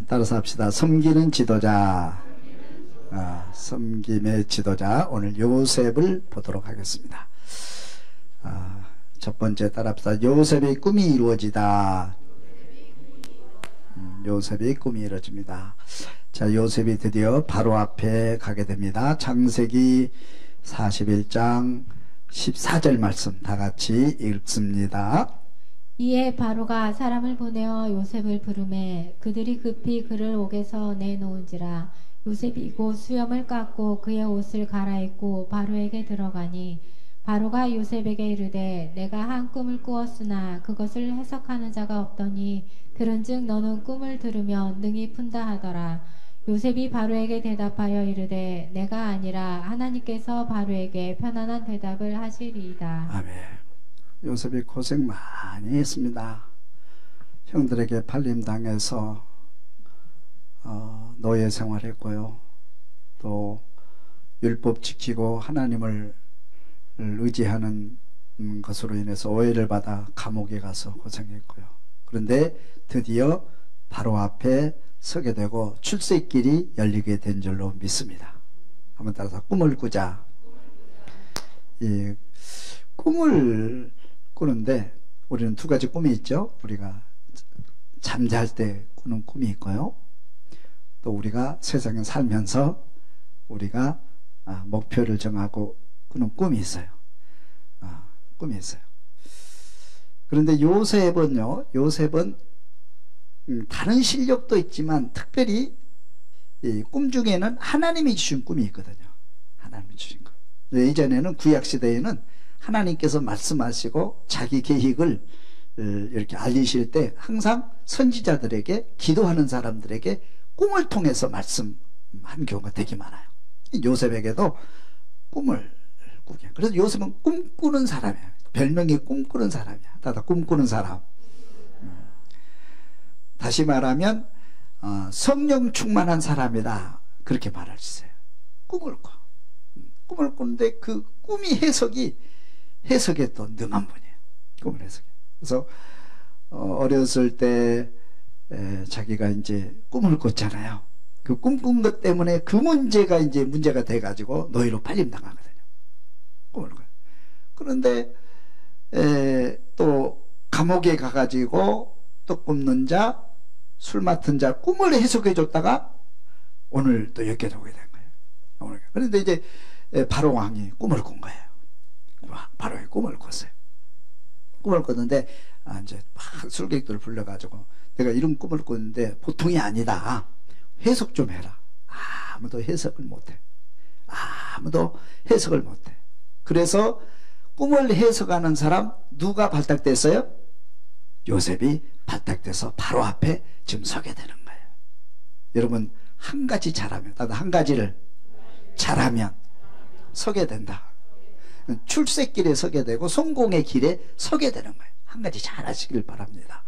따라서 합시다. 섬기는 지도자. 섬김의 지도자. 오늘 요셉을 보도록 하겠습니다. 첫 번째 따라합시다. 요셉의 꿈이 이루어지다. 요셉의 꿈이 이루어집니다. 자, 요셉이 드디어 바로 앞에 가게 됩니다. 창세기 41장 14절 말씀 다 같이 읽습니다. 이에 바로가 사람을 보내어 요셉을 부르매 그들이 급히 그를 옥에서 내놓은지라. 요셉이 곧 수염을 깎고 그의 옷을 갈아입고 바로에게 들어가니 바로가 요셉에게 이르되 내가 한 꿈을 꾸었으나 그것을 해석하는 자가 없더니 들은즉 너는 꿈을 들으면 능히 푼다 하더라. 요셉이 바로에게 대답하여 이르되 내가 아니라 하나님께서 바로에게 편안한 대답을 하시리이다. 아멘. 요셉이 고생 많이 했습니다. 형들에게 팔림당해서 노예 생활했고요. 또 율법 지키고 하나님을 의지하는 것으로 인해서 오해를 받아 감옥에 가서 고생했고요. 그런데 드디어 바로 앞에 서게 되고 출세길이 열리게 된 줄로 믿습니다. 한번 따라서 꿈을 꾸자. 이 꿈을 꾸는데 우리는 두 가지 꿈이 있죠. 우리가 잠잘 때 꾸는 꿈이 있고요. 또 우리가 세상에 살면서 우리가 목표를 정하고 꾸는 꿈이 있어요. 꿈이 있어요. 그런데 요셉은 다른 실력도 있지만 특별히 이 꿈 중에는 하나님이 주신 꿈이 있거든요. 하나님이 주신 꿈. 예전에는 구약시대에는 하나님께서 말씀하시고 자기 계획을 이렇게 알리실 때 항상 선지자들에게, 기도하는 사람들에게 꿈을 통해서 말씀한 경우가 되게 많아요. 요셉에게도 꿈을 꾸게. 그래서 요셉은 꿈꾸는 사람이에요. 별명이 꿈꾸는 사람이야. 다 꿈꾸는 사람. 다시 말하면 성령 충만한 사람이다. 그렇게 말할 수 있어요. 꿈을 꿔. 꿈을 꾸는데 그 꿈이 해석에 또 능한 분이에요. 꿈을 해석해. 그래서 어렸을 때 자기가 이제 꿈을 꿨잖아요. 그 꿈꾼 것 때문에 그 문제가 이제 문제가 돼가지고 노예로 팔림당하거든요. 꿈을 꿔요. 그런데 또 감옥에 가가지고 또 굽는 자, 술 맡은 자 꿈을 해석해 줬다가 오늘 또 여기에 오게 된 거예요. 그런데 이제 바로 왕이 꿈을 꾼 거예요. 바로의 꿈을 꿨어요. 꿈을 꿨는데 이제 막 술객들을 불러가지고 내가 이런 꿈을 꿨는데 보통이 아니다. 해석 좀 해라. 아무도 해석을 못해. 아무도 해석을 못해. 그래서 꿈을 해석하는 사람 누가 발탁됐어요? 요셉이 발탁돼서 바로 앞에 지금 서게 되는 거예요. 여러분 한 가지 잘하면, 나도 한 가지를 잘하면 서게 된다. 출세길에 서게 되고 성공의 길에 서게 되는 거예요. 한 가지 잘 하시길 바랍니다.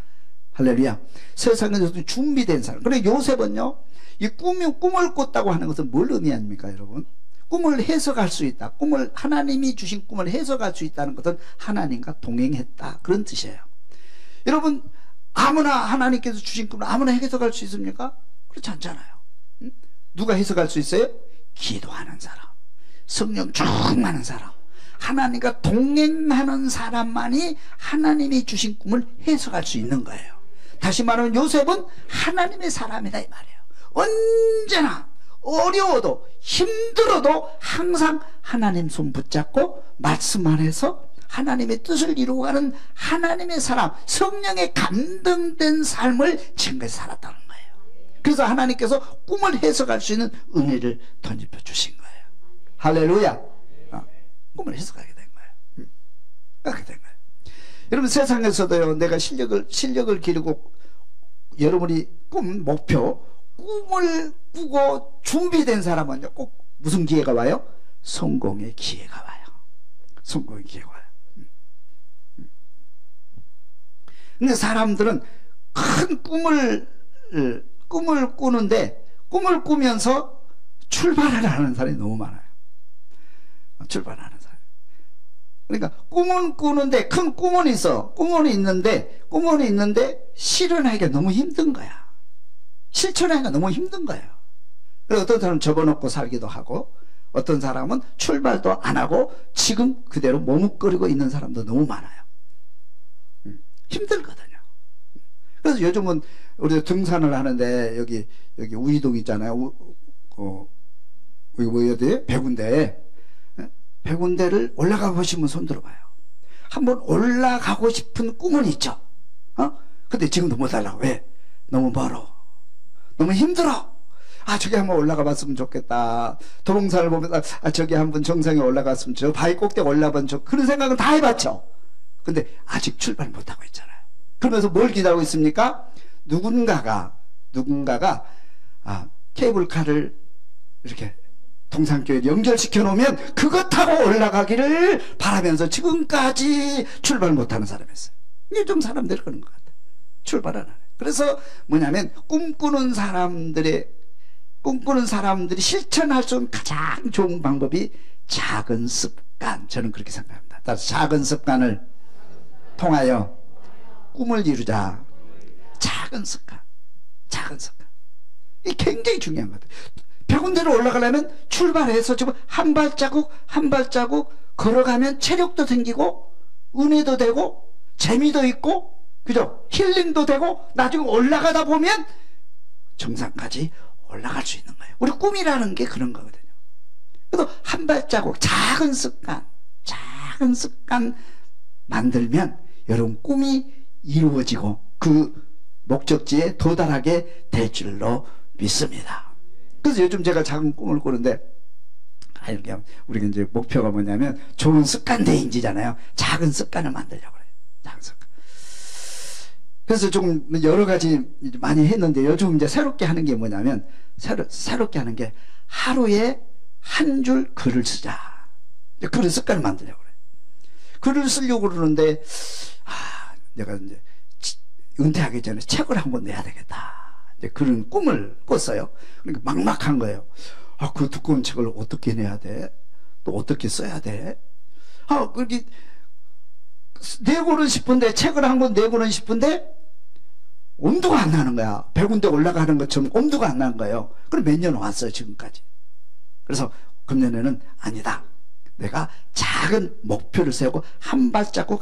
할렐루야. 세상에서도 준비된 사람. 그런데 요셉은요, 이 꿈을 꿨다고 하는 것은 뭘 의미합니까, 여러분? 꿈을 해석할 수 있다. 하나님이 주신 꿈을 해석할 수 있다는 것은 하나님과 동행했다. 그런 뜻이에요. 여러분, 아무나 하나님께서 주신 꿈을 아무나 해석할 수 있습니까? 그렇지 않잖아요. 누가 해석할 수 있어요? 기도하는 사람, 성령 충만한 사람, 하나님과 동행하는 사람만이 하나님이 주신 꿈을 해석할 수 있는 거예요. 다시 말하면 요셉은 하나님의 사람이다 이 말이에요. 언제나 어려워도 힘들어도 항상 하나님 손 붙잡고 말씀 안에서 하나님의 뜻을 이루어가는 하나님의 사람, 성령에 감동된 삶을 지금까지 살았다는 거예요. 그래서 하나님께서 꿈을 해석할 수 있는 은혜를 덧입혀 주신 거예요. 할렐루야. 꿈을 해석하게 된 거예요. 그렇게 된 거예요. 여러분 세상에서도요, 내가 실력을 기르고 여러분이 목표, 꿈을 꾸고 준비된 사람은요, 꼭 무슨 기회가 와요? 성공의 기회가 와요. 성공의 기회가 와요. 근데 사람들은 큰 꿈을 꾸는데 꿈을 꾸면서 출발을 하는 사람이 너무 많아요. 출발하는 사람. 그러니까 꿈은 꾸는데 큰 꿈은 있어. 꿈은 있는데 실현하기가 너무 힘든 거야. 실천하기가 너무 힘든 거예요. 그래서 어떤 사람은 접어놓고 살기도 하고, 어떤 사람은 출발도 안 하고 지금 그대로 머뭇거리고 있는 사람도 너무 많아요. 힘들거든요. 그래서 요즘은 우리 등산을 하는데 여기 우이동 있잖아요. 여기 뭐여대 백운대. 백운대를 올라가 보시면 손 들어봐요. 한번 올라가고 싶은 꿈은 있죠. 근데 지금도 못 하려고. 왜? 너무 멀어. 너무 힘들어. 저기 한번 올라가 봤으면 좋겠다. 도봉산을 보면서 저기 한번 정상에 올라갔으면 저 바위 꼭대기 올라본 그런 생각은 다 해봤죠. 근데 아직 출발 못하고 있잖아요. 그러면서 뭘 기다리고 있습니까? 누군가가 케이블카를 이렇게 동산교회에 연결시켜 놓으면 그것 타고 올라가기를 바라면서 지금까지 출발 못하는 사람이었어요. 이게 좀 사람들이 그런 것 같아요. 출발 안 하네. 그래서 뭐냐면 꿈꾸는 사람들이 실천할 수 있는 가장 좋은 방법이 작은 습관. 저는 그렇게 생각합니다. 따라서 작은 습관을 통하여 꿈을 이루자. 작은 습관. 이게 굉장히 중요한 것 같아요. 백운대로 올라가려면 출발해서 지금 한 발자국 걸어가면 체력도 생기고 은혜도 되고 재미도 있고, 그죠? 힐링도 되고, 나중에 올라가다 보면 정상까지 올라갈 수 있는 거예요. 우리 꿈이라는 게 그런 거거든요. 그래서 한 발자국 작은 습관 만들면 여러분 꿈이 이루어지고 그 목적지에 도달하게 될 줄로 믿습니다. 그래서 요즘 제가 작은 꿈을 꾸는데, 이렇게 하면 우리가 이제 목표가 뭐냐면 좋은 습관 대인지잖아요. 작은 습관을 만들려고 그래요. 작은 습관. 그래서 조금 여러 가지 많이 했는데 요즘 이제 새롭게 하는 게 뭐냐면, 새롭게 하는 게 하루에 한 줄 글을 쓰자. 그런 습관을 만들려고 그래요. 글을 쓰려고 그러는데, 내가 이제 은퇴하기 전에 책을 한 권 내야 되겠다. 이제 그런 꿈을 꿨어요. 그러니까 막막한 거예요. 그 두꺼운 책을 어떻게 내야 돼? 또 어떻게 써야 돼? 그렇게 내고는 싶은데, 책을 한 권 내고는 싶은데 엄두가 안 나는 거야. 백운대 올라가는 것처럼 엄두가 안 나는 거예요. 그럼 몇 년 왔어요, 지금까지. 그래서 금년에는 아니다. 내가 작은 목표를 세우고 한 발자국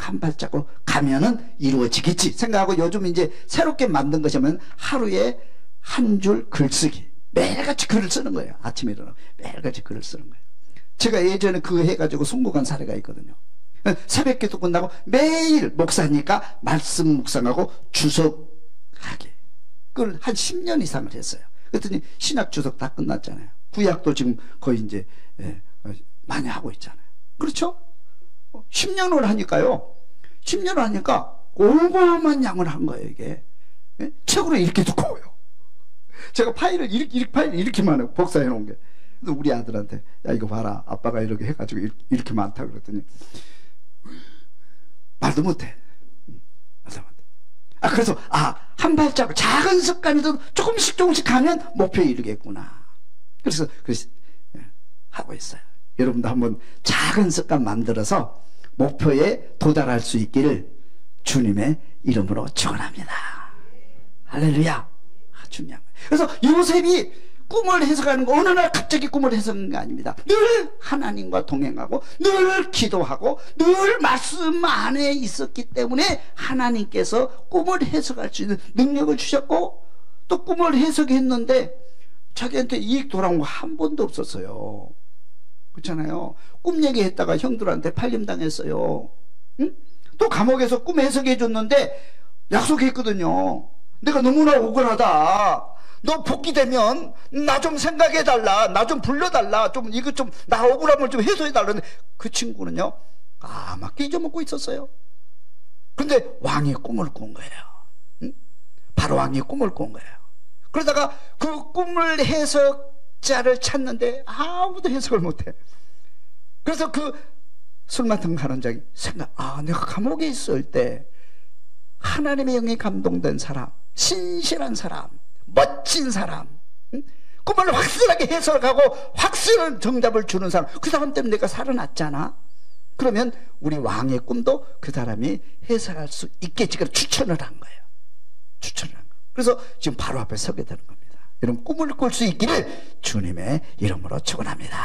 가면은 이루어지겠지 생각하고, 요즘 이제 새롭게 만든 것이면 하루에 한 줄 글쓰기. 매일같이 글을 쓰는 거예요. 아침에 일어나고 매일같이 글을 쓰는 거예요. 제가 예전에 그거 해가지고 송구간 사례가 있거든요. 새벽기도 끝나고 매일 목사니까 말씀 묵상하고 주석하기. 그걸 한 10년 이상을 했어요. 그랬더니 신약 주석 다 끝났잖아요. 구약도 지금 거의 이제 많이 하고 있잖아요. 그렇죠? 10년을 하니까요. 10년을 하니까 어마어마한 양을 한 거예요, 이게. 책으로 이렇게 두꺼워요. 제가 파일을 이렇게 많아요. 복사해 놓은 게. 그래서 우리 아들한테, 야, 이거 봐라. 아빠가 이렇게 해가지고 이렇게 많다 그랬더니 말도 못해. 그래서 한 발자국 작은 습관이도 조금씩 가면 목표에 이르겠구나. 그래서 하고 있어요. 여러분도 한번 작은 습관 만들어서 목표에 도달할 수 있기를 주님의 이름으로 축원합니다. 할렐루야. 중요한 거예요. 그래서 요셉이 꿈을 해석하는 거, 어느 날 갑자기 꿈을 해석하는 게 아닙니다. 늘 하나님과 동행하고 늘 기도하고 늘 말씀 안에 있었기 때문에 하나님께서 꿈을 해석할 수 있는 능력을 주셨고, 또 꿈을 해석했는데 자기한테 이익 돌아온 거 한 번도 없었어요. 그렇잖아요. 꿈 얘기했다가 형들한테 팔림당했어요. 응? 또 감옥에서 꿈 해석해 줬는데 약속했거든요. 내가 너무나 억울하다. 너 복귀되면 나 좀 생각해달라. 나 좀 불러달라. 좀 이거 좀 나 억울함을 좀 해소해달라. 그 친구는요, 까맣게 잊어먹고 있었어요. 근데 왕의 꿈을 꾼 거예요. 응? 바로 왕의 꿈을 꾼 거예요. 그러다가 그 꿈을 해석자를 찾는데 아무도 해석을 못해. 그래서 그 술 맡은 간원장이 내가 감옥에 있을 때 하나님의 영에 감동된 사람, 신실한 사람, 멋진 사람, 응? 꿈을 확실하게 해석하고 확실한 정답을 주는 사람, 그 사람 때문에 내가 살아났잖아. 그러면 우리 왕의 꿈도 그 사람이 해석할 수 있겠지. 그래서 추천을 한 거예요. 추천을 한 거예요. 그래서 지금 바로 앞에 서게 되는 겁니다. 이런 꿈을 꿀 수 있기를 주님의 이름으로 축원합니다.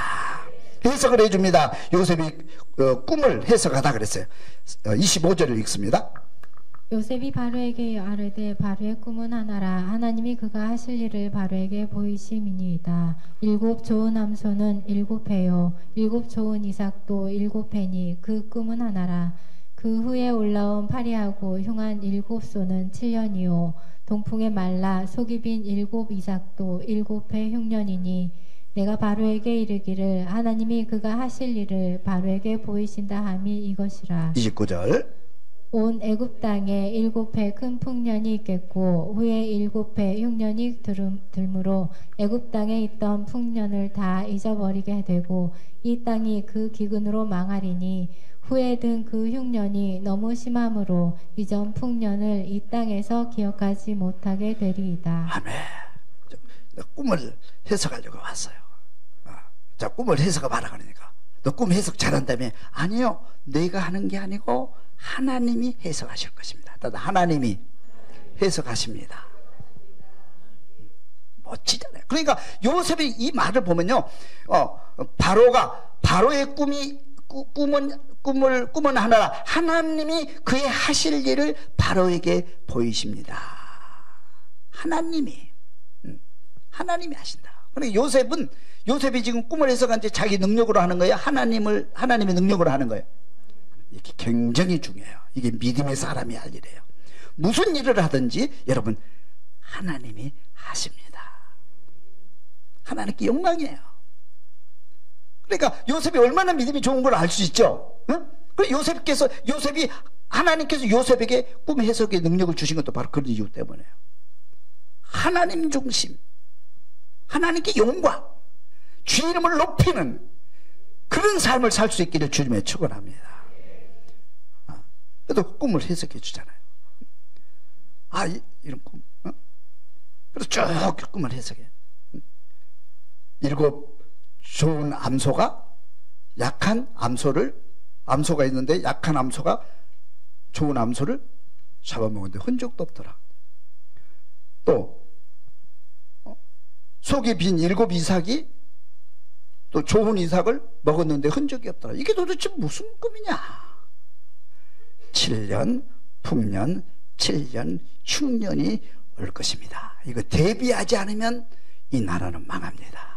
해석을 해줍니다. 요셉이 꿈을 해석하다 그랬어요. 25절을 읽습니다. 요셉이 바로에게 아뢰되 바로의 꿈은 하나라. 하나님이 그가 하실 일을 바로에게 보이심이니이다. 7 좋은 암소는 7회요 7 좋은 이삭도 7회니 그 꿈은 하나라. 그 후에 올라온 파리하고 흉한 7소는 7년이요 동풍에 말라 속이 빈 7 이삭도 7회 흉년이니 내가 바로에게 이르기를 하나님이 그가 하실 일을 바로에게 보이신다 함이 이것이라. 29절 온 애굽 땅에 7회 큰 풍년이 있겠고 후에 7회 흉년이 들므로 애굽 땅에 있던 풍년을 다 잊어버리게 되고 이 땅이 그 기근으로 망하리니 후에 든 그 흉년이 너무 심함으로 이전 풍년을 이 땅에서 기억하지 못하게 되리이다. 아멘. 꿈을 해석하려고 왔어요. 자, 꿈을 해석해봐라 그러니까 너 꿈 해석 잘한다며. 아니요, 내가 하는 게 아니고 하나님이 해석하실 것입니다. 하나님이 해석하십니다. 멋지잖아요. 그러니까 요셉이 이 말을 보면요, 바로의 꿈은 하나라. 하나님이 그의 하실 일을 바로에게 보이십니다. 하나님이 하신다. 그러니까 요셉이 지금 꿈을 해석한 지 자기 능력으로 하는 거예요? 하나님의 능력으로 하는 거예요? 이게 굉장히 중요해요. 이게 믿음의 사람이 할 일이에요. 무슨 일을 하든지 여러분 하나님이 하십니다. 하나님께 영광이에요. 그러니까 요셉이 얼마나 믿음이 좋은 걸 알 수 있죠. 응? 요셉이 하나님께서 요셉에게 꿈 해석의 능력을 주신 것도 바로 그런 이유 때문에요. 하나님 중심, 하나님께 영광, 주 이름을 높이는 그런 삶을 살 수 있기를 주님의 축원합니다. 그래도 꿈을 해석해 주잖아요. 이런 꿈. 그래서 쭉 꿈을 해석해요. 7 좋은 암소가 약한 암소가 있는데 약한 암소가 좋은 암소를 잡아먹는데 흔적도 없더라. 또 속이 빈 7 이삭이 또 좋은 이삭을 먹었는데 흔적이 없더라. 이게 도대체 무슨 꿈이냐. 7년 풍년 7년 흉년이 올 것입니다. 이거 대비하지 않으면 이 나라는 망합니다.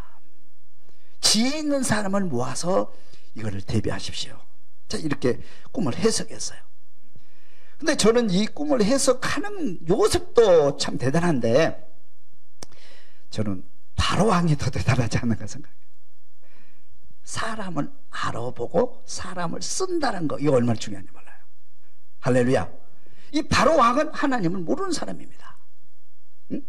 지혜 있는 사람을 모아서 이거를 대비하십시오. 자, 이렇게 꿈을 해석했어요. 근데 저는 이 꿈을 해석하는 요셉도 참 대단한데 저는 바로 왕이 더 대단하지 않는가 생각해요. 사람을 알아보고 사람을 쓴다는 거, 이거 얼마나 중요한지 몰라요. 할렐루야. 이 바로 왕은 하나님을 모르는 사람입니다. 응?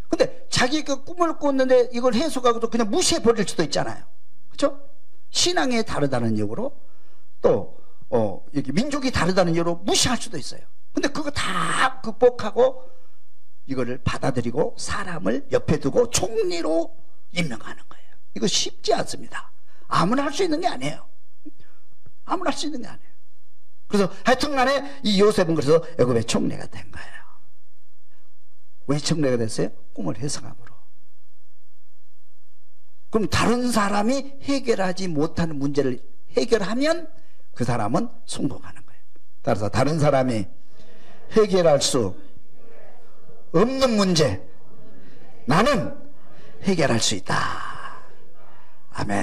근데 자기 그 꿈을 꿨는데 이걸 해석하고도 그냥 무시해 버릴 수도 있잖아요. 그렇죠? 신앙이 다르다는 이유로 또 여기 민족이 다르다는 이유로 무시할 수도 있어요. 근데 그거 다 극복하고 이거를 받아들이고 사람을 옆에 두고 총리로 임명하는 거예요. 이거 쉽지 않습니다. 아무나 할 수 있는 게 아니에요. 아무나 할 수 있는 게 아니에요. 그래서 하여튼 간에 이 요셉은 그래서 애굽의 총리가 된 거예요. 왜 총리가 됐어요? 꿈을 해석함으로. 그럼 다른 사람이 해결하지 못하는 문제를 해결하면 그 사람은 성공하는 거예요. 따라서 다른 사람이 해결할 수 없는 문제 나는 해결할 수 있다. 아멘.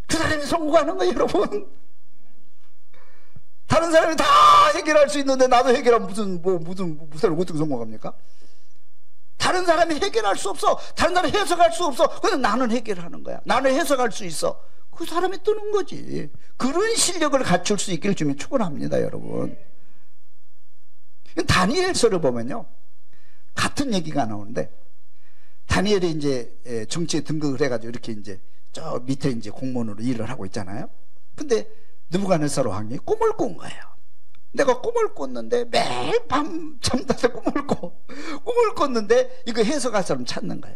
그 사람이 성공하는 거예요, 여러분. 다른 사람이 다 해결할 수 있는데 나도 해결하면 무슨 어떻게 성공합니까? 다른 사람이 해결할 수 없어. 다른 사람이 해석할 수 없어. 근데 나는 해결하는 거야. 나는 해석할 수 있어. 그 사람이 뜨는 거지. 그런 실력을 갖출 수 있기를 주님 축원합니다, 여러분. 다니엘서를 보면요, 같은 얘기가 나오는데, 다니엘이 이제 정치에 등극을 해가지고 이렇게 이제 저 밑에 이제 공무원으로 일을 하고 있잖아요. 근데 느부갓네살 왕이 꿈을 꾼 거예요. 내가 꿈을 꿨는데 매일 밤 잠자서 꿈을 꿨는데 이거 해석할 사람 찾는 거예요.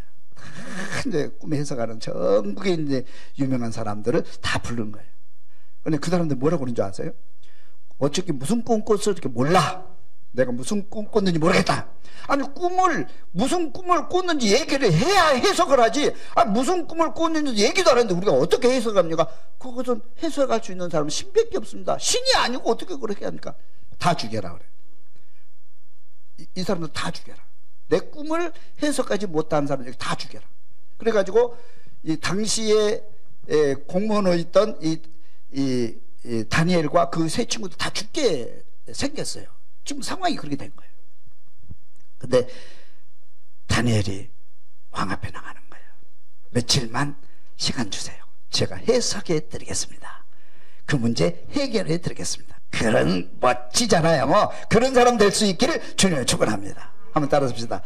이제 꿈 해석하는 전국에 이제 유명한 사람들을 다 부른 거예요. 근데 그 사람들 뭐라고 그러는 줄 아세요? 어차피 무슨 꿈 꿨어 이렇게 몰라. 내가 무슨 꿈 꿨는지 모르겠다. 아니 무슨 꿈을 꿨는지 얘기를 해야 해석을 하지. 아니 무슨 꿈을 꿨는지 얘기도 안 하는데 우리가 어떻게 해석합니까? 그것은 해석할 수 있는 사람은 신밖에 없습니다. 신이 아니고 어떻게 그렇게 합니까? 다 죽여라 그래. 이 사람들 다 죽여라. 내 꿈을 해석하지 못하는 사람들 다 죽여라. 그래가지고 이 당시에 공무원으로 있던 이 다니엘과 그 세 친구도 다 죽게 생겼어요. 지금 상황이 그렇게 된 거예요. 근데 다니엘이 왕 앞에 나가는 거예요. 며칠만 시간 주세요. 제가 해석해 드리겠습니다. 그 문제 해결해 드리겠습니다. 그런 멋지잖아요. 그런 사람 될 수 있기를 주님을 축원합니다. 한번 따라서 봅시다.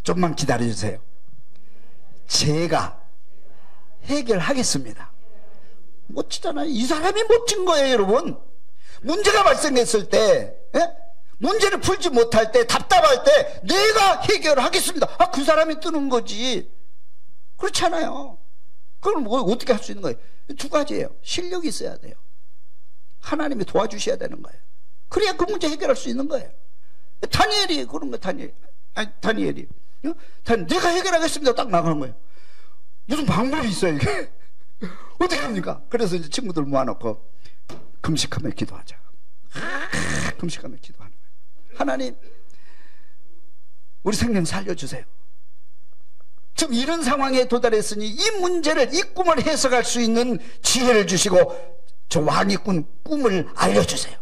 좀만 기다려 주세요. 제가 해결하겠습니다. 멋지잖아요. 이 사람이 멋진 거예요, 여러분. 문제가 발생했을 때, 문제를 풀지 못할 때, 답답할 때 내가 해결하겠습니다. 그 사람이 뜨는 거지. 그렇잖아요. 그럼 뭐 어떻게 할 수 있는 거예요? 두 가지예요. 실력이 있어야 돼요. 하나님이 도와주셔야 되는 거예요. 그래야 그 문제 해결할 수 있는 거예요. 다니엘이 그런 거예요. 다니엘이 내가 해결하겠습니다. 딱 나가는 거예요. 무슨 방법이 있어요, 이게? 어떻게 합니까? 그래서 이제 친구들 모아놓고 금식하며 기도하자. 금식하며 기도하는 거예요. 하나님, 우리 생명 살려주세요. 지금 이런 상황에 도달했으니 이 문제를, 이 꿈을 해석할 수 있는 지혜를 주시고 저 왕이 꾼 꿈을 알려주세요.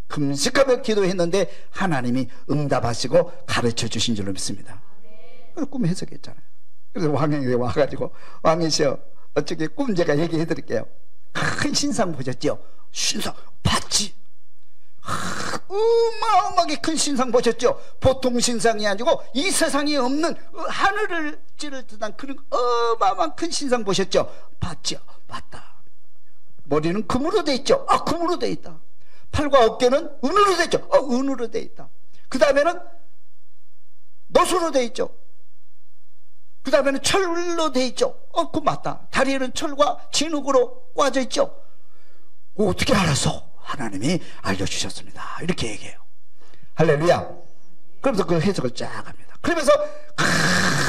금식하며 기도했는데 하나님이 응답하시고 가르쳐 주신 줄로 믿습니다. 그래서 꿈 해석했잖아요. 그래서 왕에게 와가지고, 왕이시여, 어떻게 꿈 제가 얘기해 드릴게요. 큰 신상 보셨죠? 신상 봤지? 어마어마하게 큰 신상 보셨죠? 보통 신상이 아니고 이 세상에 없는 하늘을 찌를 듯한 그런 어마어마한 큰 신상 보셨죠? 봤죠? 봤다. 머리는 금으로 돼 있죠? 금으로 돼 있다. 팔과 어깨는 은으로 돼 있죠? 은으로 돼 있다. 그 다음에는 못으로 돼 있죠? 그 다음에는 철로 돼 있죠? 그거 맞다. 다리에는 철과 진흙으로 꽈져 있죠? 어떻게 알았어? 하나님이 알려주셨습니다. 이렇게 얘기해요. 할렐루야. 그러면서 그 해석을 쫙 합니다. 그러면서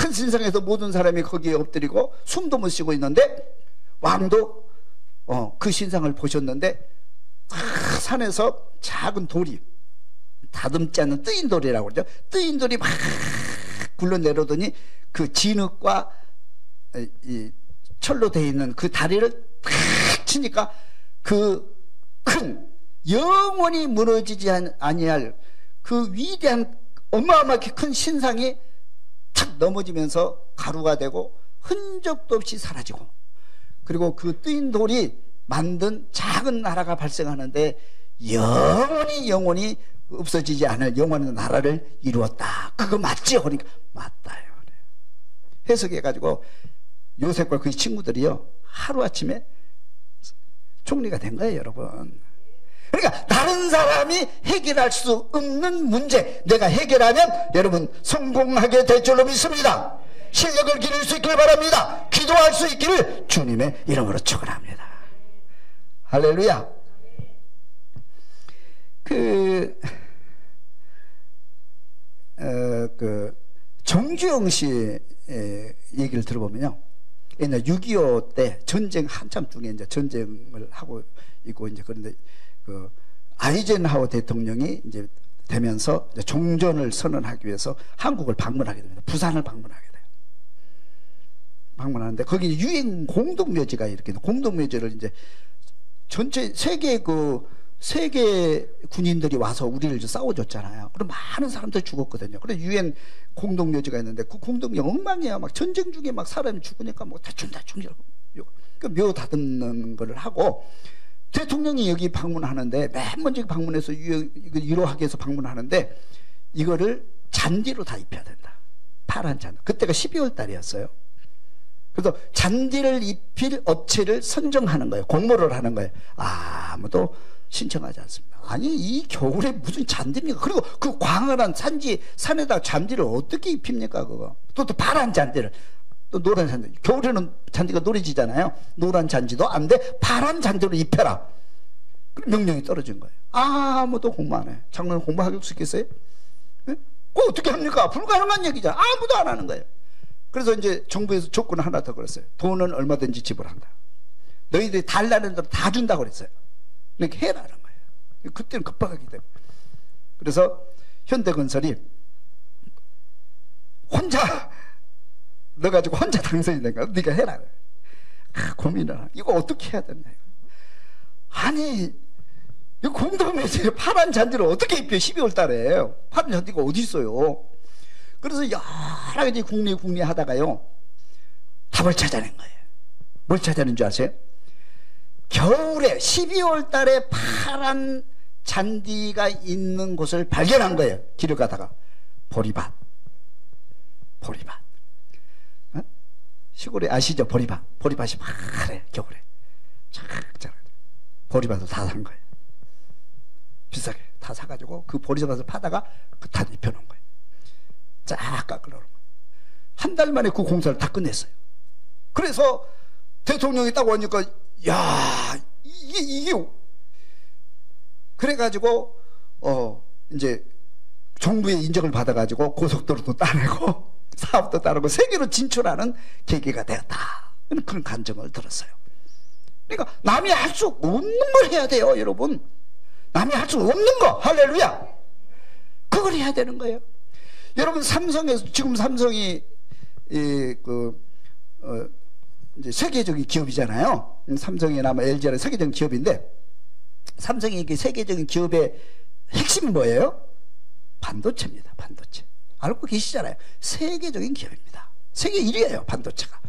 큰 신상에서 모든 사람이 거기에 엎드리고 숨도 못 쉬고 있는데 왕도 그 신상을 보셨는데 산에서 작은 돌이, 다듬지 않는 뜨인 돌이라고 그러죠. 뜨인 돌이 막 굴러내려오더니 그 진흙과 이 철로 되어 있는 그 다리를 팍 치니까 그 큰 영원히 무너지지 아니할 그 위대한 어마어마하게 큰 신상이 탁 넘어지면서 가루가 되고 흔적도 없이 사라지고, 그리고 그 뜨인 돌이 만든 작은 나라가 발생하는데 영원히 없어지지 않을 영원한 나라를 이루었다. 그거 맞지요? 그러니까 맞다요. 해석해가지고 요셉과 그 친구들이요 하루아침에 총리가 된 거예요, 여러분. 그러니까 다른 사람이 해결할 수 없는 문제 내가 해결하면 여러분 성공하게 될 줄로 믿습니다. 실력을 기를 수 있기를 바랍니다. 기도할 수 있기를 주님의 이름으로 축원합니다. 할렐루야. 정주영 씨 얘기를 들어보면요, 옛날 6.25 때 전쟁 한참 중에 이제 전쟁을 하고 있고, 이제 그런데 그 아이젠하워 대통령이 이제 되면서 이제 종전을 선언하기 위해서 한국을 방문하게 됩니다. 부산을 방문하게 돼요. 방문하는데 거기 유엔 공동묘지가 이렇게 공동묘지를 이제 전체 세계 군인들이 와서 우리를 싸워줬잖아요. 그럼 많은 사람들이 죽었거든요. 그래서 유엔 공동묘지가 있는데 그 공동묘 엉망이야. 막 전쟁 중에 막 사람이 죽으니까 뭐 대충 그 묘 다듬는 거를 하고, 대통령이 여기 방문하는데 맨 먼저 방문해서 위로하기 위해서 방문하는데 이거를 잔디로 다 입혀야 된다. 파란 잔디. 그때가 12월 달이었어요. 그래서 잔디를 입힐 업체를 선정하는 거예요. 공모를 하는 거예요. 아무도 신청하지 않습니다. 아니 이 겨울에 무슨 잔디입니까? 그리고 그 광활한 산에다 잔디를 어떻게 입힙니까? 그거 또 파란 잔디를, 또 노란 잔디, 겨울에는 잔디가 노래지잖아요. 노란 잔디도 안 돼. 파란 잔디로 입혀라. 명령이 떨어진 거예요. 아무도 공부 안 해. 장로님 공부할 수 있겠어요? 예? 그거 어떻게 합니까? 불가능한 얘기잖아. 아무도 안 하는 거예요. 그래서 이제 정부에서 조건을 하나 더 걸었어요. 돈은 얼마든지 지불한다. 너희들이 달라는 대로 다 준다고 그랬어요. 이렇게 해라는 거예요. 그때는 급박하기 때문에. 그래서 현대건설이 혼자 넣어가지고 혼자 당선이 된 거야. 네가 해라. 고민을 하라. 이거 어떻게 해야 되냐. 아니, 이 공동묘지에 파란 잔디를 어떻게 입혀? 12월 달에 파란 잔디가 어디 있어요? 그래서 여러 가지 궁리 하다가요, 답을 찾아낸 거예요. 뭘 찾아낸 줄 아세요? 겨울에 12월 달에 파란 잔디가 있는 곳을 발견한 거예요. 길을 가다가. 보리밭. 어? 시골에 아시죠? 보리밭이 파래, 겨울에. 쫙 보리밭을 다 산 거예요. 비싸게 다 사가지고 그 보리밭을 파다가 그 다 입혀놓은 거예요. 쫙 깎으려는 거예요. 한 달 만에 그 공사를 다 끝냈어요. 그래서 대통령이 딱 오니까 야, 이게 그래가지고 이제 정부의 인정을 받아가지고 고속도로도 따내고 사업도 따르고 세계로 진출하는 계기가 되었다. 그런 감정을 들었어요. 그러니까 남이 할 수 없는 걸 해야 돼요, 여러분. 남이 할 수 없는 거, 할렐루야. 그걸 해야 되는 거예요. 여러분, 삼성에서 지금 삼성이 이제 세계적인 기업이잖아요. 삼성이나 LG나 세계적인 기업인데, 삼성이 세계적인 기업의 핵심이 뭐예요? 반도체입니다. 반도체. 알고 계시잖아요. 세계적인 기업입니다. 세계 1위예요, 반도체가.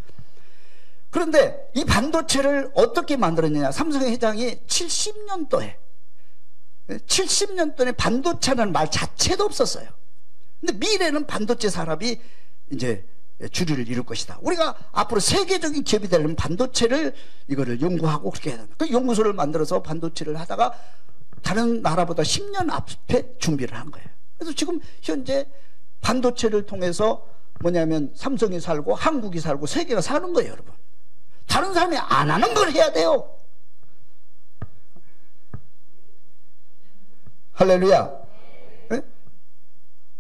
그런데 이 반도체를 어떻게 만들었느냐. 삼성 회장이 70년도에 반도체라는 말 자체도 없었어요. 근데 미래는 반도체 산업이 이제 주류를 이룰 것이다. 우리가 앞으로 세계적인 기업이 되려면 반도체를 이거를 연구하고 그렇게 해야 된다. 그 연구소를 만들어서 반도체를 하다가 다른 나라보다 10년 앞에 준비를 한 거예요. 그래서 지금 현재 반도체를 통해서 뭐냐면 삼성이 살고 한국이 살고 세계가 사는 거예요, 여러분. 다른 사람이 안 하는 걸 해야 돼요. 할렐루야. 네?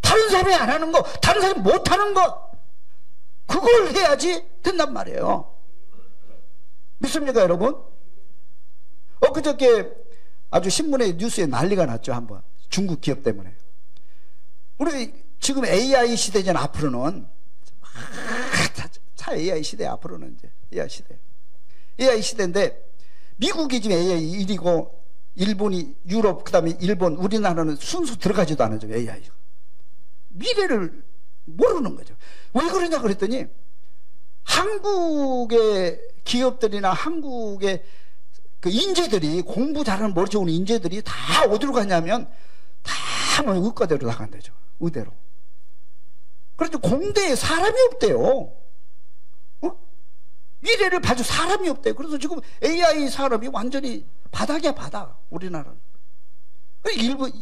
다른 사람이 안 하는 거, 다른 사람이 못 하는 거, 그걸 해야지 된단 말이에요. 믿습니까, 여러분? 엊그저께 아주 신문에 뉴스에 난리가 났죠, 한번. 중국 기업 때문에. 우리 지금 AI 시대잖아, 앞으로는. 차 AI 시대, 앞으로는 이제. AI 시대인데, 미국이 지금 AI 1위고, 일본이, 유럽, 그 다음에 일본, 우리나라는 순수 들어가지도 않아요, AI가. 미래를 모르는 거죠. 왜 그러냐 그랬더니, 한국의 기업들이나 한국의 그 인재들이, 공부 잘하는 머리 좋은 인재들이 다 어디로 가냐면, 다 뭐 의과대로 나간다죠. 의대로. 그래도 공대에 사람이 없대요. 미래를 봐줄 사람이 없대요. 그래서 지금 AI 산업이 완전히 바닥이야, 바닥. 우리나라는.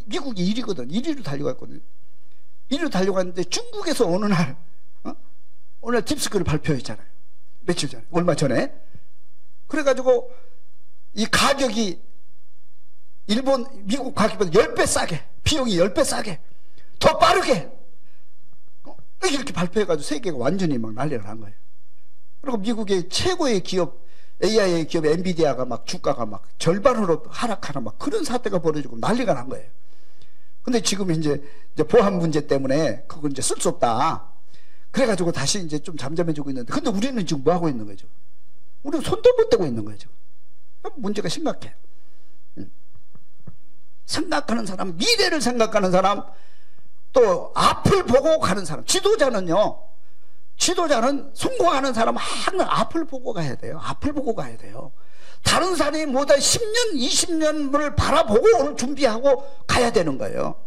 미국이 1위거든. 1위로 달려갔거든. 1위로 달려갔는데 중국에서 어느 날 딥스크를 발표했잖아요. 며칠 전에. 얼마 전에. 그래가지고 이 가격이 미국 가격보다 10배 싸게, 비용이 10배 싸게, 더 빠르게 이렇게 발표해가지고 세계가 완전히 막 난리를 난 거예요. 그리고 미국의 최고의 기업, AI 기업 엔비디아가 막 주가가 막 절반으로 하락하는 막 그런 사태가 벌어지고 난리가 난 거예요. 근데 지금 이제 보안 문제 때문에 그건 이제 쓸 수 없다. 그래가지고 다시 이제 좀 잠잠해지고 있는데, 근데 우리는 지금 뭐 하고 있는 거죠? 우리는 손도 못 대고 있는 거죠. 문제가 심각해요. 생각하는 사람, 미래를 생각하는 사람, 또 앞을 보고 가는 사람. 지도자는 성공하는 사람 항상 앞을 보고 가야 돼요. 앞을 보고 가야 돼요. 다른 사람이 뭐다 10년, 20년을 바라보고 오늘 준비하고 가야 되는 거예요.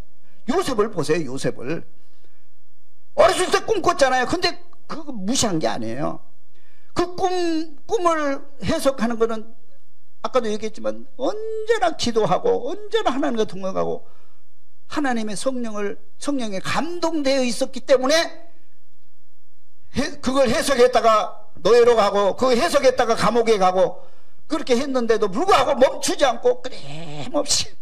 요셉을 보세요, 요셉을. 어렸을 때 꿈꿨잖아요. 근데 그거 무시한 게 아니에요. 그 꿈을 해석하는 거는 아까도 얘기했지만 언제나 기도하고 언제나 하나님과 동행하고 하나님의 성령에 감동되어 있었기 때문에 그걸 해석했다가 노예로 가고, 그거 해석했다가 감옥에 가고, 그렇게 했는데도 불구하고 멈추지 않고 끊임없이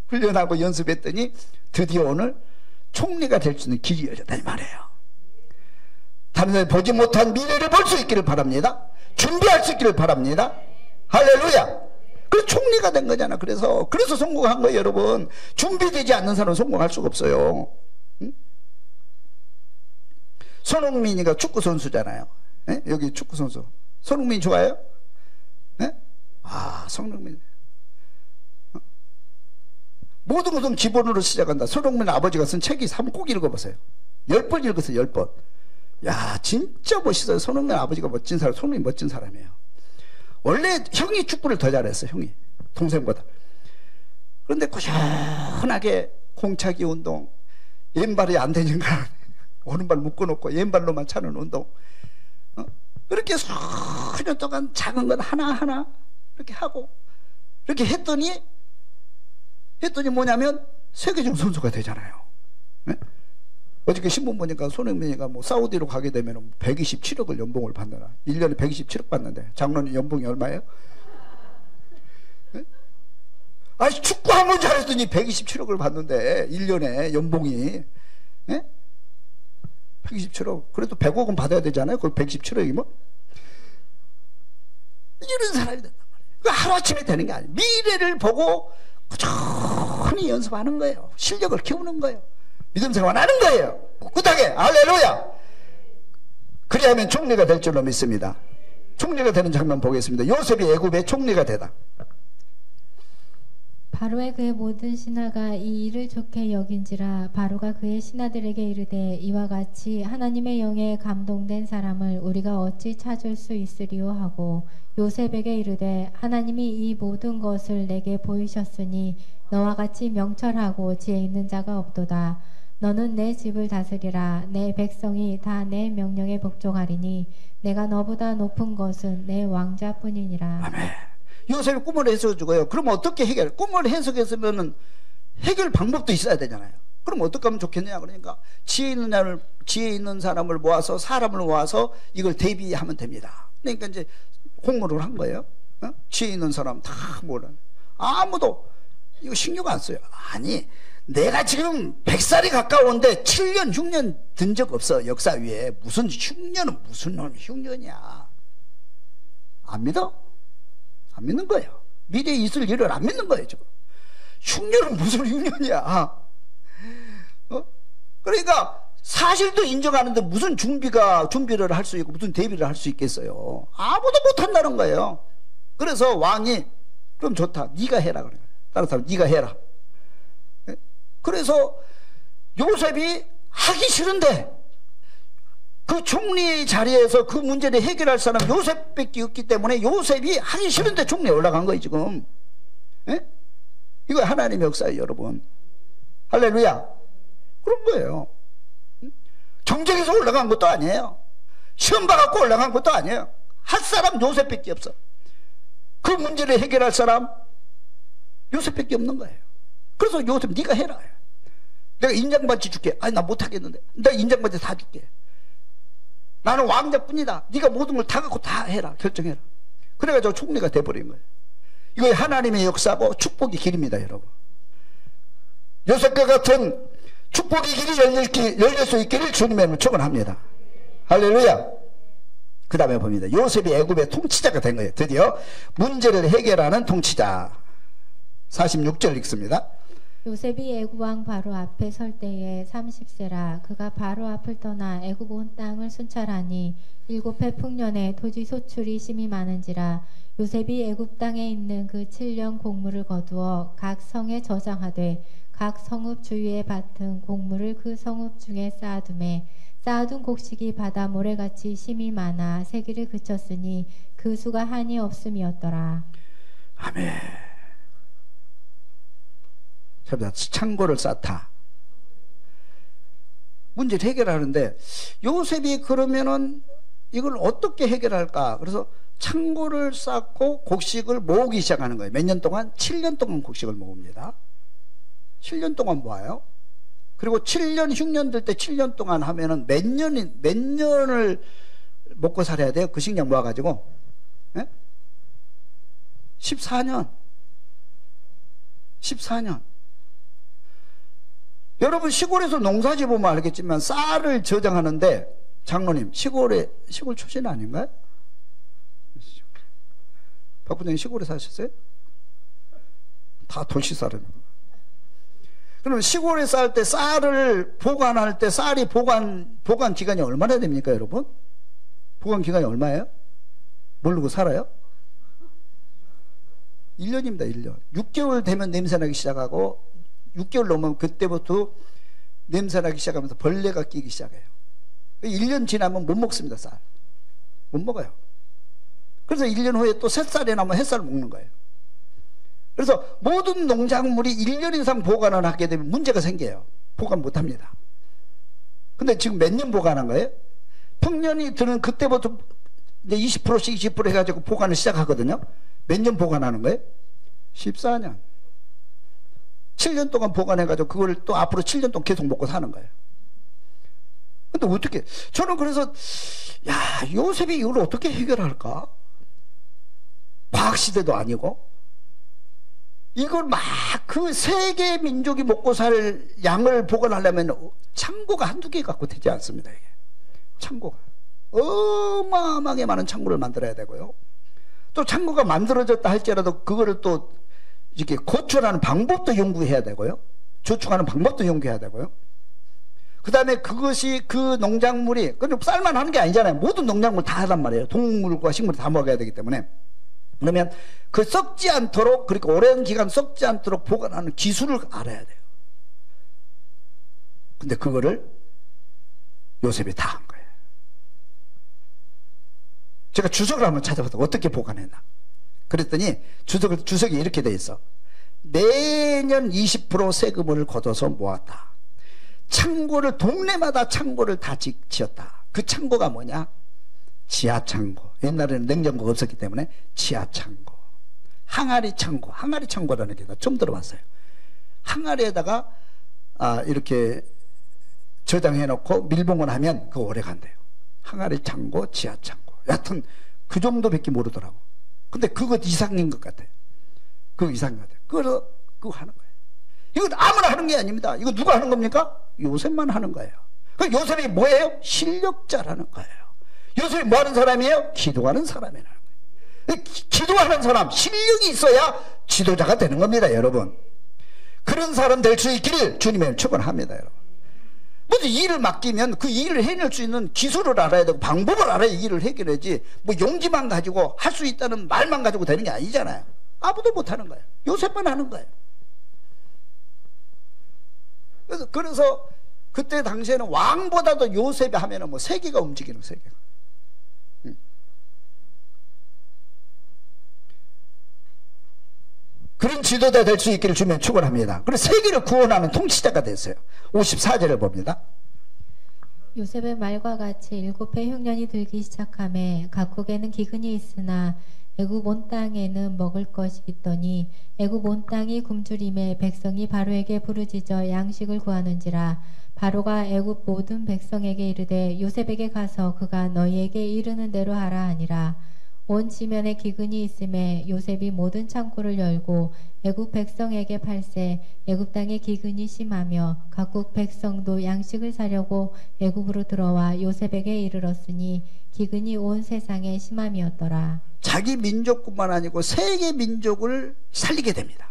훈련하고 연습했더니 드디어 오늘 총리가 될 수 있는 길이 열렸다 이 말이에요. 다른 사람이 보지 못한 미래를 볼 수 있기를 바랍니다. 준비할 수 있기를 바랍니다. 할렐루야. 그래서 총리가 된 거잖아. 그래서 성공한 거예요, 여러분. 준비되지 않는 사람은 성공할 수가 없어요. 응? 손흥민이가 축구 선수잖아요. 네? 여기 축구 선수. 손흥민 좋아해요? 네? 아, 손흥민. 모든 것은 기본으로 시작한다. 손흥민 아버지가 쓴 책이 한번 꼭 읽어보세요. 10번 읽었어요, 10번. 야, 진짜 멋있어요. 손흥민 아버지가 멋진 사람, 손흥민 멋진 사람이에요. 원래 형이 축구를 더 잘했어요, 형이. 동생보다. 그런데 꾸준하게 공차기 운동, 왼발이 안 되니까 오른발 묶어놓고 왼발로만 차는 운동. 그렇게 수년 동안 작은 건 하나하나 이렇게 하고, 이렇게 했더니 뭐냐면 세계적 선수가 되잖아요. 네? 어저께 신문 보니까 손흥민이가 뭐 사우디로 가게 되면 127억을 연봉을 받느라 1년에 127억 받는데 장로님 연봉이 얼마예요? 네? 아니 축구하면 잘했더니 127억을 받는데 1년에 연봉이 네? 127억 그래도 100억은 받아야 되잖아요. 그걸 117억이면 이런 사람이 된단 말이에요. 하루아침에 되는 게 아니에요. 미래를 보고 꾸준히 연습하는 거예요. 실력을 키우는 거예요. 믿음 생활하는 거예요. 꿋꿋하게. 할렐루야. 그리하면 총리가 될 줄로 믿습니다. 총리가 되는 장면 보겠습니다. 요셉이 애굽의 총리가 되다. 바로의 그의 모든 신하가 이 일을 좋게 여긴지라 바로가 그의 신하들에게 이르되 이와 같이 하나님의 영에 감동된 사람을 우리가 어찌 찾을 수 있으리요 하고 요셉에게 이르되 하나님이 이 모든 것을 내게 보이셨으니 너와 같이 명철하고 지혜 있는 자가 없도다. 너는 내 집을 다스리라. 내 백성이 다 내 명령에 복종하리니 내가 너보다 높은 것은 내 왕자뿐이니라. 아멘. 요셉이 꿈을 해석해주고요. 그럼 어떻게 꿈을 해석했으면 해결 방법도 있어야 되잖아요. 그럼 어떻게 하면 좋겠냐 그러니까 지혜 있는 사람을 모아서 사람을 모아서 이걸 대비하면 됩니다. 그러니까 이제 공모를 한 거예요. 지혜 있는 사람 다 모으라. 아무도 이거 신경 안 써요. 아니 내가 지금 100살이 가까운데 7년 6년 든 적 없어. 역사 위에 무슨 흉년은 무슨 놈 흉년이야. 안 믿어? 안 믿는 거예요. 미래에 있을 일을 안 믿는 거예요 지금. 흉년은 무슨 흉년이야. 그러니까 사실도 인정하는데 무슨 준비를 할 수 있고 무슨 대비를 할 수 있겠어요. 아무도 못한다는 거예요. 그래서 왕이 그럼 좋다 네가 해라 그런 거예요. 다른 사람 네가 해라. 그래서 요셉이 하기 싫은데 그 총리 자리에서 그 문제를 해결할 사람 요셉밖에 없기 때문에 요셉이 하기 싫은데 총리에 올라간 거예요 지금. 예? 이거 하나님의 역사예요 여러분. 할렐루야. 그런 거예요. 경쟁에서 올라간 것도 아니에요. 시험 봐갖고 올라간 것도 아니에요. 할 사람 요셉밖에 없어. 그 문제를 해결할 사람 요셉밖에 없는 거예요. 그래서 요셉 네가 해라. 내가 인장반지 줄게. 아니 나 못하겠는데 내가 인장반지 다 줄게. 나는 왕자뿐이다. 네가 모든 걸 다 갖고 다 해라. 결정해라. 그래가지고 총리가 돼버린 거예요. 이거 하나님의 역사고 축복의 길입니다 여러분. 요셉과 같은 축복의 길이 열릴 수 있기를 주님의 이름으로 축원합니다. 할렐루야. 그 다음에 봅니다. 요셉이 애굽의 통치자가 된 거예요. 드디어 문제를 해결하는 통치자. 46절 읽습니다. 요셉이 애굽 왕 바로 앞에 설 때에 30세라. 그가 바로 앞을 떠나 애굽 온 땅을 순찰하니 7해 풍년에 토지 소출이 심히 많은지라. 요셉이 애굽 땅에 있는 그 7년 곡물을 거두어 각 성에 저장하되 각 성읍 주위에 밭은 곡물을 그 성읍 중에 쌓아두매 쌓아둔 곡식이 바다 모래같이 심히 많아 세기를 그쳤으니 그 수가 한이 없음이었더라. 아멘. 창고를 쌓다. 문제를 해결하는데 요셉이 그러면은 이걸 어떻게 해결할까? 그래서 창고를 쌓고 곡식을 모으기 시작하는 거예요. 몇 년 동안? 7년 동안 곡식을 모읍니다. 7년 동안 모아요. 그리고 7년 흉년 될 때 7년 동안 하면은 몇 년을 먹고 살아야 돼요. 그 식량 모아가지고. 예? 14년. 14년. 여러분 시골에서 농사지 보면 알겠지만 쌀을 저장하는데, 장로님 시골 출신 아닌가요? 박 부장님 시골에 사셨어요? 다 도시 사람이에요. 그럼 시골에 살 때 쌀을 보관할 때 쌀이 보관 기간이 얼마나 됩니까, 여러분? 보관 기간이 얼마예요? 모르고 살아요? 1년입니다, 1년. 6개월 되면 냄새나기 시작하고 6개월 넘으면 그때부터 냄새나기 시작하면서 벌레가 끼기 시작해요. 1년 지나면 못 먹습니다, 쌀. 못 먹어요. 그래서 1년 후에 또 새쌀이 나면 햇쌀을 먹는 거예요. 그래서 모든 농작물이 1년 이상 보관을 하게 되면 문제가 생겨요. 보관 못 합니다. 근데 지금 몇 년 보관한 거예요? 풍년이 드는 그때부터 이제 20%씩 20% 해가지고 보관을 시작하거든요. 몇 년 보관하는 거예요? 14년. 7년 동안 보관해가지고 그걸 또 앞으로 7년 동안 계속 먹고 사는 거예요. 근데 어떻게, 저는 그래서, 요셉이 이걸 어떻게 해결할까? 과학시대도 아니고, 이걸 막 그 세계 민족이 먹고 살 양을 보관하려면 창고가 한두 개 갖고 되지 않습니다, 이게. 창고가. 어마어마하게 많은 창고를 만들어야 되고요. 또 창고가 만들어졌다 할지라도 그거를 또 이렇게 고출하는 방법도 연구해야 되고요. 저축하는 방법도 연구해야 되고요. 그 다음에 그것이 그 농작물이, 근데 쌀만 하는 게 아니잖아요. 모든 농작물 다 하단 말이에요. 동물과 식물 다 먹어야 되기 때문에. 그러면 그 썩지 않도록, 그러니까 오랜 기간 썩지 않도록 보관하는 기술을 알아야 돼요. 근데 그거를 요셉이 다 한 거예요. 제가 주석을 한번 찾아봤어요. 어떻게 보관했나. 그랬더니 주석이 이렇게 돼 있어. 매년 20% 세금을 걷어서 모았다. 창고를, 동네마다 창고를 다 지었다. 그 창고가 뭐냐? 지하창고. 옛날에는 냉장고가 없었기 때문에 지하창고. 항아리 창고. 항아리 창고라는 게 좀 들어봤어요. 항아리에다가 이렇게 저장해 놓고 밀봉을 하면 그거 오래 간대요. 항아리 창고, 지하창고. 여하튼 그 정도밖에 모르더라고. 근데 그거 이상인 것 같아요. 그거 이상인 것 같아요. 그래서 그거 하는 거예요. 이건 아무나 하는 게 아닙니다. 이거 누가 하는 겁니까? 요셉만 하는 거예요. 그 요셉이 뭐예요? 실력자라는 거예요. 요셉이 뭐 하는 사람이에요? 기도하는 사람이라는 거예요. 기도하는 사람, 실력이 있어야 지도자가 되는 겁니다, 여러분. 그런 사람 될 수 있기를 주님의 축원합니다, 여러분. 뭐든 일을 맡기면 그 일을 해낼 수 있는 기술을 알아야 되고 방법을 알아야 이 일을 해결하지, 뭐 용기만 가지고 할 수 있다는 말만 가지고 되는 게 아니잖아요. 아무도 못 하는 거예요. 요셉만 하는 거예요. 그래서 그때 당시에는 왕보다도 요셉이 하면은 뭐 세계가 움직이는, 세계가. 그런 지도자 될 수 있기를 주면 축원합니다. 그래서 세계를 구원하는 통치자가 됐어요. 54절을 봅니다. 요셉의 말과 같이 7해 흉년이 들기 시작하매 각국에는 기근이 있으나 애굽 온 땅에는 먹을 것이 있더니 애굽 온 땅이 굶주림에 백성이 바로에게 부르짖어 양식을 구하는지라. 바로가 애굽 모든 백성에게 이르되 요셉에게 가서 그가 너희에게 이르는 대로 하라 하니라. 온 지면에 기근이 있음에 요셉이 모든 창고를 열고 애굽 백성에게 팔세. 애굽 땅에 기근이 심하며 각국 백성도 양식을 사려고 애굽으로 들어와 요셉에게 이르렀으니 기근이 온 세상에 심함이었더라. 자기 민족뿐만 아니고 세계 민족을 살리게 됩니다.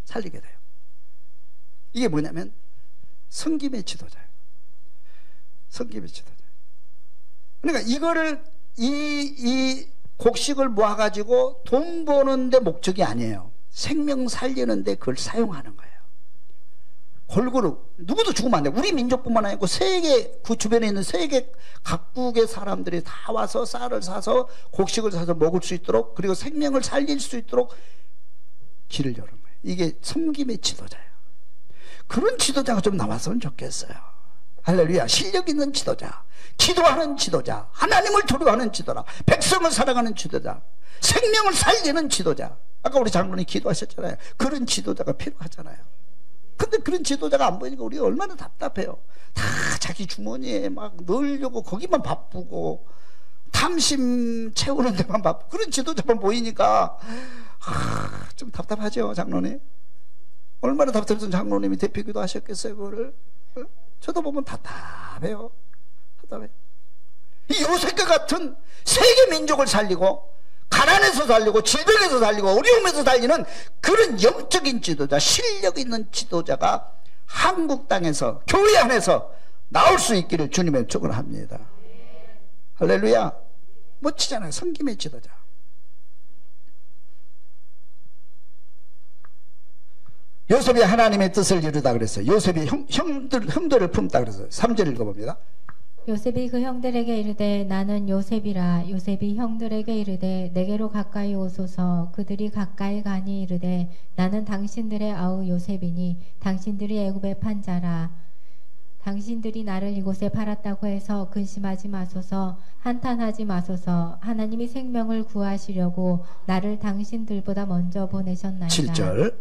살리게 돼요. 이게 뭐냐면 섬김의 지도자예요. 섬김의 지도자. 그러니까 이거를 이 곡식을 모아가지고 돈 버는데 목적이 아니에요. 생명 살리는데 그걸 사용하는 거예요. 골고루 누구도 죽으면 안 돼요. 우리 민족뿐만 아니고 세계, 그 주변에 있는 세계 각국의 사람들이 다 와서 쌀을 사서 곡식을 사서 먹을 수 있도록, 그리고 생명을 살릴 수 있도록 길을 여는 거예요. 이게 섬김의 지도자예요. 그런 지도자가 좀 나왔으면 좋겠어요. 할렐루야. 실력 있는 지도자, 기도하는 지도자, 하나님을 두려워하는 지도자, 백성을 사랑하는 지도자, 생명을 살리는 지도자. 아까 우리 장로님 기도하셨잖아요. 그런 지도자가 필요하잖아요. 근데 그런 지도자가 안 보이니까 우리가 얼마나 답답해요. 다 자기 주머니에 막 넣으려고 거기만 바쁘고 탐심 채우는 데만 바쁘고, 그런 지도자만 보이니까 좀 답답하죠, 장로님? 얼마나 답답해서 장로님이 대표기도 하셨겠어요, 그거를? 저도 보면 답답해요. 답답해요. 이 요셉과 같은 세계 민족을 살리고, 가난에서 살리고, 질병에서 살리고, 어려움에서 살리는 그런 영적인 지도자, 실력 있는 지도자가 한국 땅에서, 교회 안에서 나올 수 있기를 주님의 축원합니다. 할렐루야. 멋지잖아요. 성김의 지도자. 요셉이 하나님의 뜻을 이루다 그랬어요. 요셉이 형들을 품다 그랬어요. 3절 읽어봅니다. 요셉이 그 형들에게 이르되 나는 요셉이라. 요셉이 형들에게 이르되 내게로 가까이 오소서. 그들이 가까이 가니 이르되 나는 당신들의 아우 요셉이니 당신들이 애굽에 판 자라. 당신들이 나를 이곳에 팔았다고 해서 근심하지 마소서. 한탄하지 마소서. 하나님이 생명을 구하시려고 나를 당신들보다 먼저 보내셨나이다. 7절.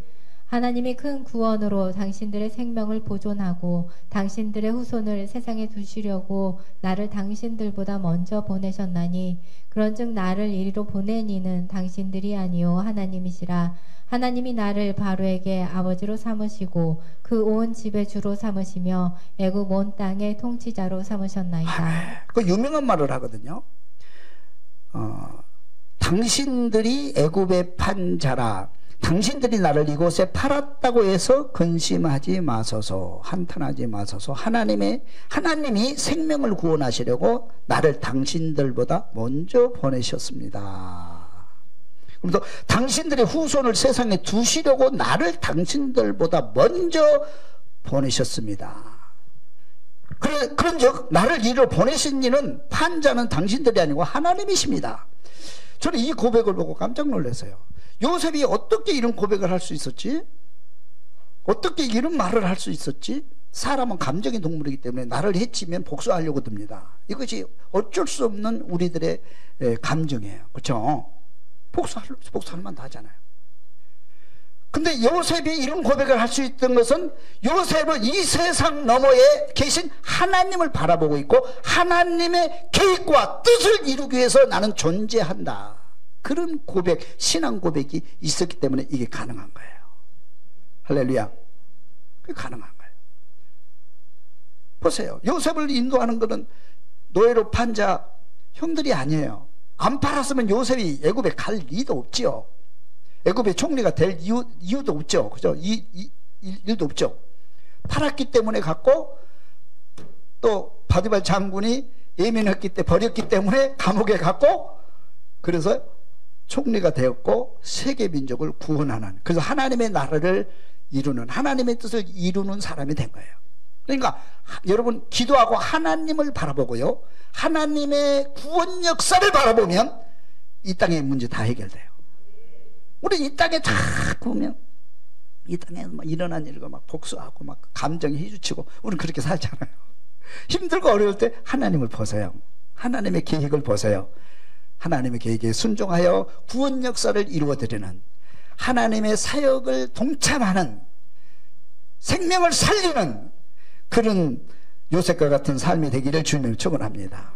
하나님이 큰 구원으로 당신들의 생명을 보존하고 당신들의 후손을 세상에 두시려고 나를 당신들보다 먼저 보내셨나니 그런즉 나를 이리로 보낸 이는 당신들이 아니요 하나님이시라. 하나님이 나를 바로에게 아버지로 삼으시고 그 온 집의 주로 삼으시며 애굽 온 땅의 통치자로 삼으셨나이다. 그 유명한 말을 하거든요. 당신들이 애굽에 판 자라. 당신들이 나를 이곳에 팔았다고 해서 근심하지 마소서. 한탄하지 마소서. 하나님이 생명을 구원하시려고 나를 당신들보다 먼저 보내셨습니다. 그래서 당신들의 후손을 세상에 두시려고 나를 당신들보다 먼저 보내셨습니다. 그런즉 나를 이리로 보내신 이는 판자는 당신들이 아니고 하나님이십니다. 저는 이 고백을 보고 깜짝 놀랐어요. 요셉이 어떻게 이런 고백을 할 수 있었지? 어떻게 이런 말을 할 수 있었지? 사람은 감정의 동물이기 때문에 나를 해치면 복수하려고 듭니다. 이것이 어쩔 수 없는 우리들의 감정이에요. 그렇죠? 복수할 만도 하잖아요. 근데 요셉이 이런 고백을 할 수 있던 것은 요셉은 이 세상 너머에 계신 하나님을 바라보고 있고 하나님의 계획과 뜻을 이루기 위해서 나는 존재한다. 그런 고백, 신앙 고백이 있었기 때문에 이게 가능한 거예요. 할렐루야. 그게 가능한 거예요. 보세요. 요셉을 인도하는 것은 노예로 판 자 형들이 아니에요. 안 팔았으면 요셉이 애굽에 갈 리도 없지요. 애굽의 총리가 될 이유도 없죠. 그죠? 일도 없죠. 팔았기 때문에 갔고 또 바디발 장군이 예민했기 때문에 버렸기 때문에 감옥에 갔고 그래서 총리가 되었고 세계 민족을 구원하는, 그래서 하나님의 나라를 이루는, 하나님의 뜻을 이루는 사람이 된 거예요. 그러니까 여러분 기도하고 하나님을 바라보고요, 하나님의 구원 역사를 바라보면 이 땅의 문제 다 해결돼요. 우리 이 땅에 다 보면 이 땅에 막 일어난 일과 막 복수하고 막 감정이 휘주치고 우리는 그렇게 살잖아요. 힘들고 어려울 때 하나님을 보세요. 하나님의 계획을 보세요. 하나님의 계획에 순종하여 구원 역사를 이루어드리는, 하나님의 사역을 동참하는, 생명을 살리는 그런 요셉과 같은 삶이 되기를 주님을 축원합니다.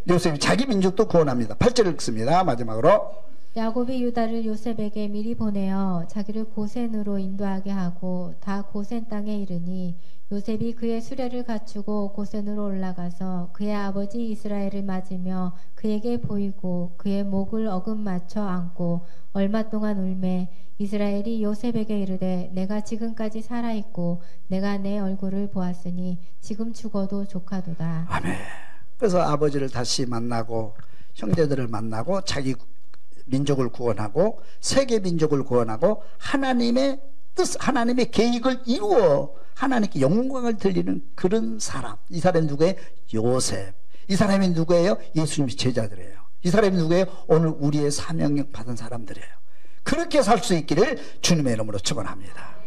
요셉이 자기 민족도 구원합니다. 8절 읽습니다. 마지막으로 야곱이 유다를 요셉에게 미리 보내어 자기를 고센으로 인도하게 하고 다 고센 땅에 이르니 요셉이 그의 수레를 갖추고 고센으로 올라가서 그의 아버지 이스라엘을 맞으며 그에게 보이고 그의 목을 어긋맞춰 안고 얼마 동안 울매 이스라엘이 요셉에게 이르되 내가 지금까지 살아있고 내가 내 얼굴을 보았으니 지금 죽어도 조카도다. 아멘. 그래서 아버지를 다시 만나고 형제들을 만나고 자기 민족을 구원하고 세계 민족을 구원하고 하나님의 뜻, 하나님의 계획을 이루어 하나님께 영광을 돌리는 그런 사람. 이 사람이 누구예요? 요셉. 이 사람이 누구예요? 예수님의 제자들이에요. 이 사람이 누구예요? 오늘 우리의 사명력 받은 사람들이에요. 그렇게 살 수 있기를 주님의 이름으로 축원합니다.